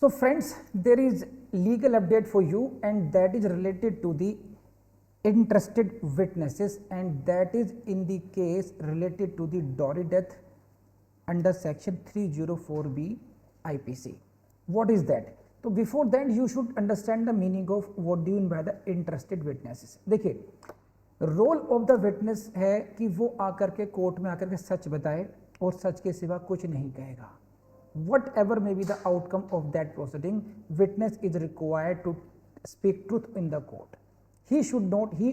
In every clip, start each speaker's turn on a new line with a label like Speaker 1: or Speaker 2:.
Speaker 1: So friends, there is legal update for you, and that is related to the interested witnesses, and that is in the case related to the dowry death under section 304B IPC. What is that? तो before that you should understand the meaning of what do you mean by the interested witnesses. देखिए, role of the witness है कि वो आकर के court में आकर के सच बताए और सच के सिवा कुछ नहीं कहेगा. Whatever may be the outcome of that proceeding, witness is required to speak truth in the court. He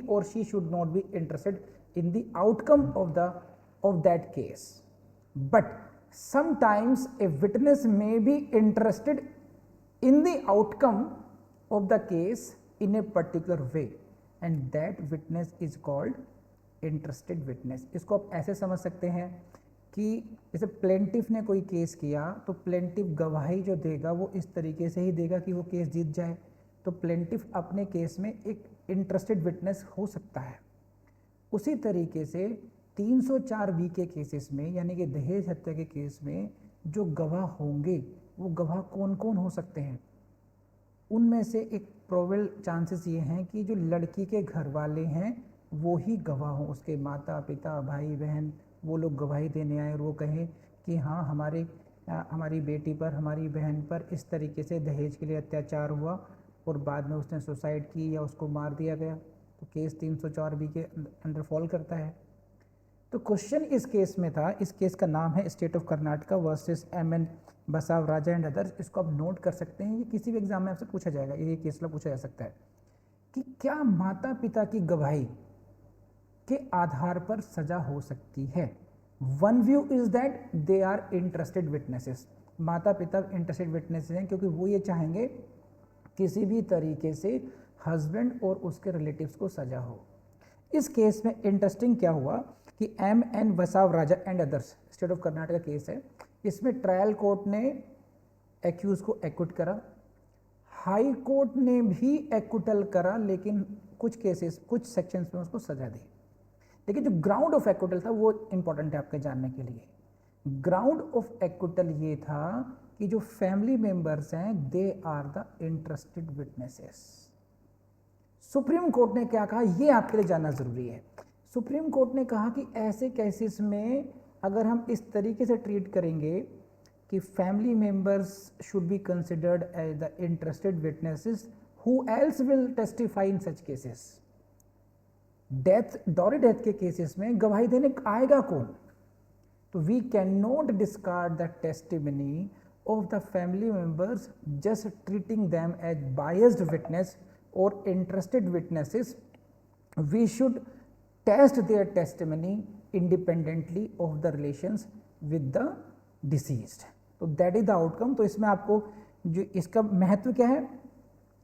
Speaker 1: or she should not be interested in the outcome of that case. But sometimes a witness may be interested in the outcome of the case in a particular way, and that witness is called interested witness. इसको आप ऐसे समझ सकते हैं कि जैसे plaintiff ने कोई केस किया तो प्लेंटिफ गवाही जो देगा वो इस तरीके से ही देगा कि वो केस जीत जाए. तो प्लेंटिफ अपने केस में एक इंटरेस्टेड विटनेस हो सकता है. उसी तरीके से 304B के केसेस में, यानी कि दहेज हत्या के केस में जो गवाह होंगे वो गवाह कौन कौन हो सकते हैं. उनमें से एक प्रोबेबल चांसेस ये हैं कि जो लड़की के घर वाले हैं वो ही गवाह हों. उसके माता पिता भाई बहन वो लोग गवाही देने आए और वो कहें कि हाँ हमारी बेटी पर, हमारी बहन पर इस तरीके से दहेज के लिए अत्याचार हुआ और बाद में उसने सुसाइड की या उसको मार दिया गया. तो केस 304B के अंडर फॉल करता है. तो क्वेश्चन इस केस में था, इस केस का नाम है state of Karnataka versus MN Basavaraja and others. इसको आप नोट कर सकते हैं, ये किसी भी एग्जाम में आपसे पूछा जाएगा, ये केस में पूछा जा सकता है कि क्या माता पिता की गवाही के आधार पर सजा हो सकती है. One view is that they are interested witnesses. माता पिता इंटरेस्टेड विटनेसेस हैं क्योंकि वो ये चाहेंगे किसी भी तरीके से हस्बैंड और उसके रिलेटिव्स को सजा हो. इस केस में इंटरेस्टिंग क्या हुआ कि MN Basavaraja and others state of Karnataka case है. इसमें ट्रायल कोर्ट ने एक्यूज को एक्विट करा, हाई कोर्ट ने भी एक्विटल करा, लेकिन कुछ केसेस कुछ सेक्शंस में उसको सजा दी. लेकिन जो ग्राउंड ऑफ एक्विटल था वो इंपॉर्टेंट है आपके जानने के लिए. ग्राउंड ऑफ एक्विटल ये था कि जो फैमिली मेंबर्स हैं they are the interested witnesses. Supreme Court ने क्या कहा ये आपके लिए जानना जरूरी है. सुप्रीम कोर्ट ने कहा कि ऐसे केसेस में अगर हम इस तरीके से ट्रीट करेंगे कि family members should be considered as the interested witnesses, who else will testify in such cases. Dowry death के केसेस में गवाही देने आएगा कौन. तो we can not discard the testimony of the family members just treating them as biased witness और interested witnesses. We should test their testimony independently of the relations with the deceased. तो that is the outcome. तो इसमें आपको जो इसका महत्व क्या है,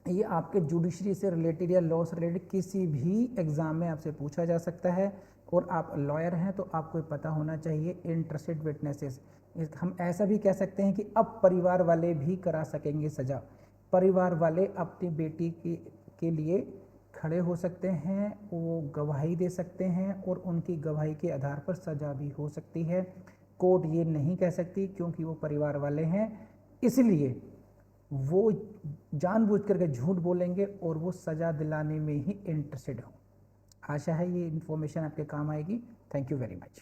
Speaker 1: ये आपके जुडिशरी से रिलेटेड या लॉ से रिलेटेड किसी भी एग्जाम में आपसे पूछा जा सकता है. और आप लॉयर हैं तो आपको ये पता होना चाहिए इंटरेस्टेड विटनेसेस. हम ऐसा भी कह सकते हैं कि अब परिवार वाले भी करा सकेंगे सजा. परिवार वाले अपनी बेटी के लिए खड़े हो सकते हैं, वो गवाही दे सकते हैं और उनकी गवाही के आधार पर सजा भी हो सकती है. कोर्ट ये नहीं कह सकती क्योंकि वो परिवार वाले हैं, इसलिए वो जानबूझ करके झूठ बोलेंगे और वो सजा दिलाने में ही इंटरेस्टेड हो. आशा है ये इन्फॉर्मेशन आपके काम आएगी. Thank you very much.